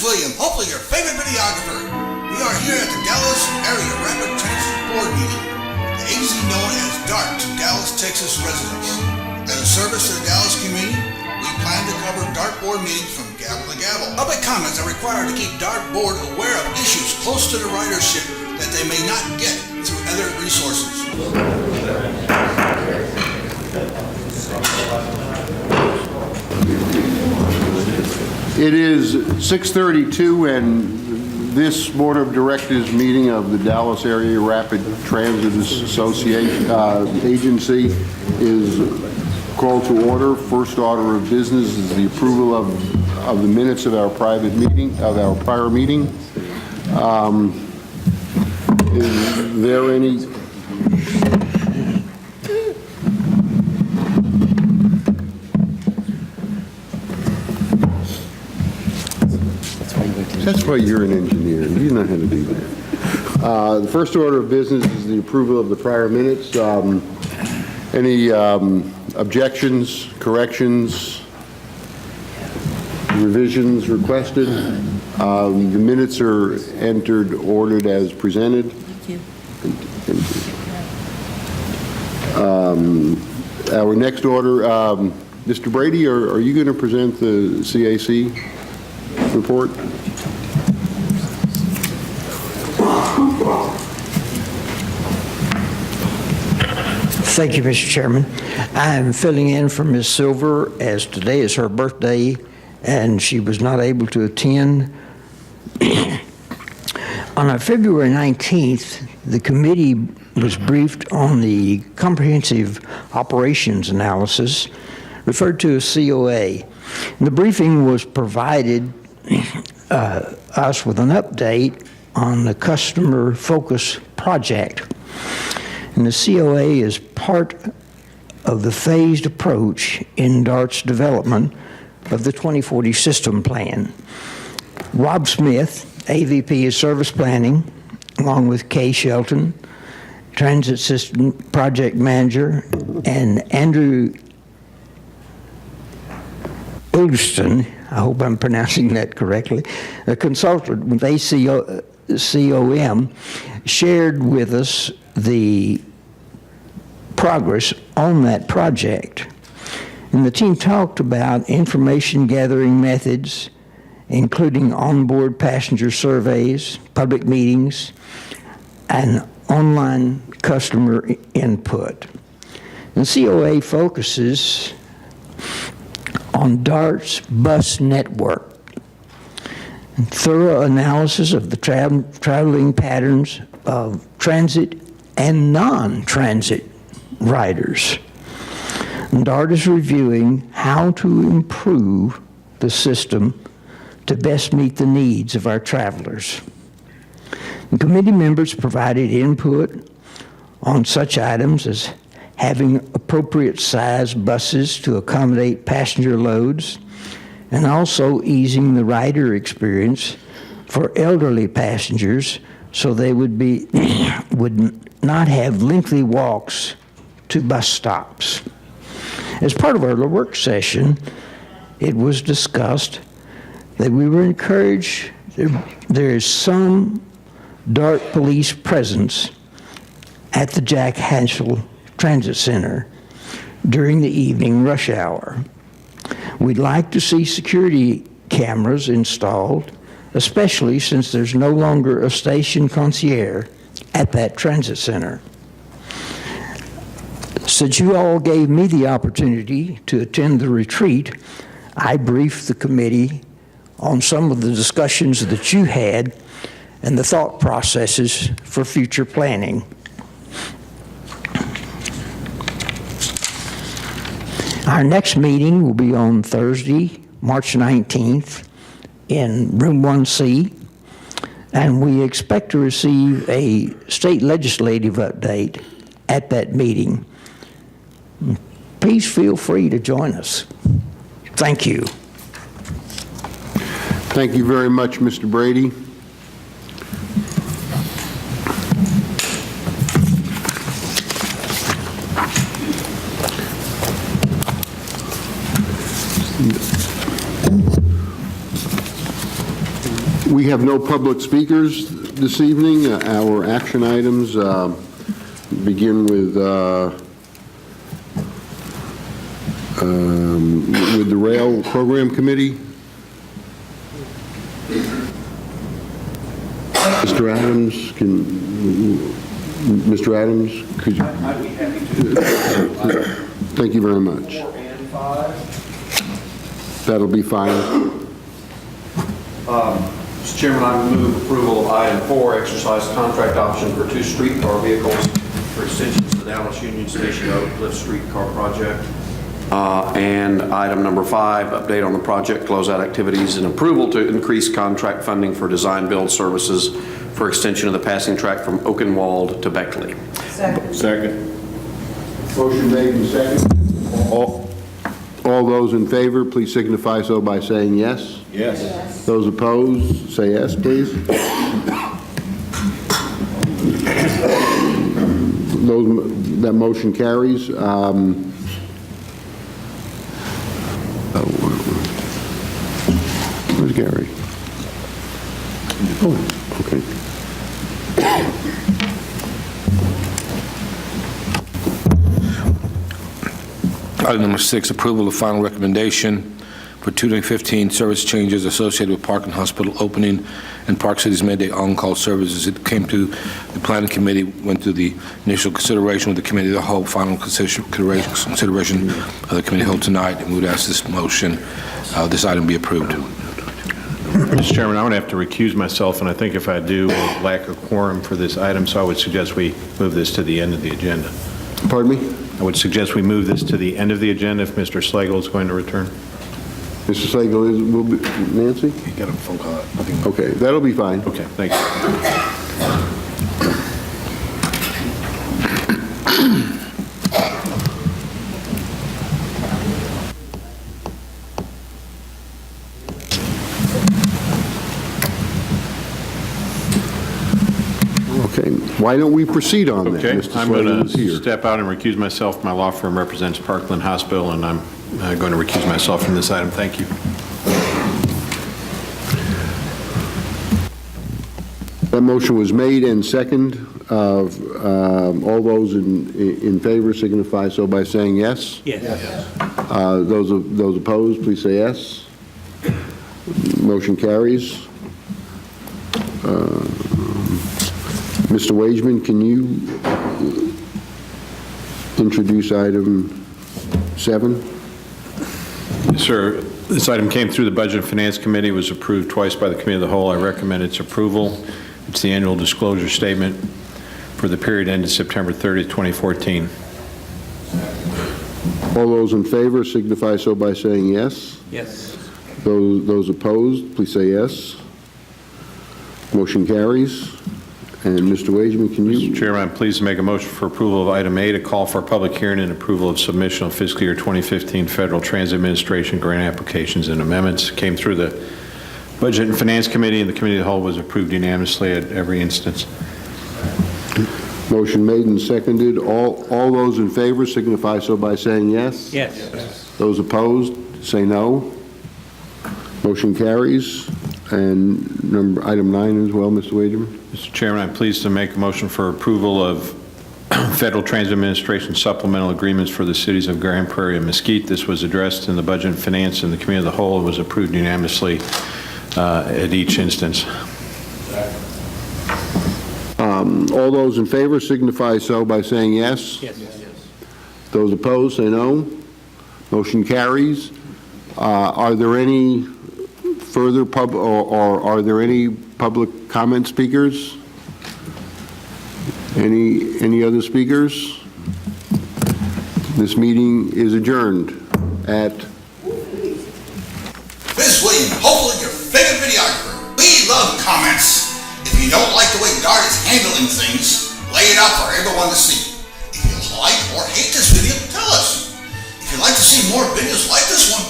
William, hopefully your favorite videographer. We are here at the Dallas Area Rapid Transit Board meeting, the agency known as D.A.R.T to Dallas, Texas residents. As a service to the Dallas community, we plan to cover D.A.R.T board meetings from gavel to gavel. Public comments are required to keep D.A.R.T board aware of issues close to the ridership that they may not get through other resources. It is 6:32 and this Board of Directors meeting of the Dallas Area Rapid Transit Association Agency is called to order. First order of business is the approval of the minutes of our private meeting, of our prior meeting. Is there any? That's why you're an engineer. You know how to do that. The first order of business is the approval of the prior minutes. Any objections, corrections, revisions requested? The minutes are ordered as presented. Thank you. Our next order, Mr. Brady, are you going to present the CAC report? Thank you, Mr. Chairman. I am filling in for Ms. Silver as today is her birthday and she was not able to attend. On February 19th, the committee was briefed on the comprehensive operations analysis, referred to as COA. And the briefing was provided us with an update on the customer focus project. And the COA is part of the phased approach in D.A.R.T's development of the 2040 system plan. Rob Smith, AVP of Service Planning, along with Kay Shelton, Transit System Project Manager, and Andrew Ilderston, I hope I'm pronouncing that correctly, a consultant with ACOM, shared with us the progress on that project. And the team talked about information gathering methods, including onboard passenger surveys, public meetings, and online customer input. And COA focuses on D.A.R.T's bus network, and thorough analysis of the traveling patterns of transit and non-transit riders. And D.A.R.T is reviewing how to improve the system to best meet the needs of our travelers. And committee members provided input on such items as having appropriate size buses to accommodate passenger loads, and also easing the rider experience for elderly passengers so they would not have lengthy walks to bus stops. As part of our work session, it was discussed that we were encouraged there is some D.A.R.T police presence at the Jack Hansel Transit Center during the evening rush hour. We'd like to see security cameras installed, especially since there's no longer a station concierge at that transit center. Since you all gave me the opportunity to attend the retreat, I briefed the committee on some of the discussions that you had and the thought processes for future planning. Our next meeting will be on Thursday, March 19th in Room 1C, and we expect to receive a state legislative update at that meeting. Please feel free to join us. Thank you. Thank you very much, Mr. Brady. We have no public speakers this evening. Our action items begin with the Rail Program Committee. Mr. Adams, could you? I'd be happy to. Thank you very much. 4 and 5. That'll be fine. Mr. Chairman, I move approval of item 4, exercise contract option for 2 streetcar vehicles for extensions to the Dallas Union Station Oak Cliff Streetcar project. And item number 5, update on the project closeout activities and approval to increase contract funding for design build services for extension of the passing track from Oakenwald to Beckley. Second. Motion made and second. All those in favor, please signify so by saying yes. Yes. Those opposed, say yes, please. That motion carries. Where's Gary? Oh, okay. Item number 6, approval of final recommendation for 2015 service changes associated with Park and Hospital opening and Park City's Midday on-call services. It came to the planning committee, went through the initial consideration with the committee of the whole, final consideration of the committee held tonight, and we would ask this motion, this item be approved. Mr. Chairman, I'm going to have to recuse myself, and I think if I do, we'll lack a quorum for this item, so I would suggest we move this to the end of the agenda. Pardon me? I would suggest we move this to the end of the agenda if Mr. Slagle is going to return. Mr. Slagle will be, Nancy? He got a phone call. Okay, that'll be fine. Okay, thank you. Okay, why don't we proceed on that? Okay, Mr. I'm Slagle going is to here. step out and recuse myself. My law firm represents Parkland Hospital, and I'm going to recuse myself from this item. Thank you. That motion was made and second. All those in favor signify so by saying yes. Yes. Those opposed, please say yes. Motion carries. Mr. Wageman, can you introduce item 7? Yes, sir. This item came through the Budget and Finance Committee, was approved twice by the Committee of the Whole. I recommend its approval. It's the annual disclosure statement for the period ended September 30th, 2014. All those in favor signify so by saying yes. Yes. Those opposed, please say yes. Motion carries. And Mr. Wageman, can you? Mr. Chairman, I'm pleased to make a motion for approval of item A to call for a public hearing and approval of submission of fiscal year 2015 Federal Transit Administration grant applications and amendments. Came through the Budget and Finance Committee, and the Committee of the Whole was approved unanimously at every instance. Motion made and seconded. All those in favor signify so by saying yes. Yes. Those opposed, say no. Motion carries. And item 9 as well, Mr. Wageman. Mr. Chairman, I'm pleased to make a motion for approval of Federal Transit Administration supplemental agreements for the cities of Grand Prairie and Mesquite. This was addressed in the Budget and Finance and the Committee of the Whole. It was approved unanimously at each instance. All those in favor signify so by saying yes. Yes. Those opposed, say no. Motion carries. Are there any further or are there any public comment speakers? Any other speakers? This meeting is adjourned at. Vince William, hopefully your favorite videographer. We love comments. If you don't like the way D.A.R.T is handling things, lay it out for everyone to see. If you like or hate this video, tell us. If you'd like to see more videos like this one,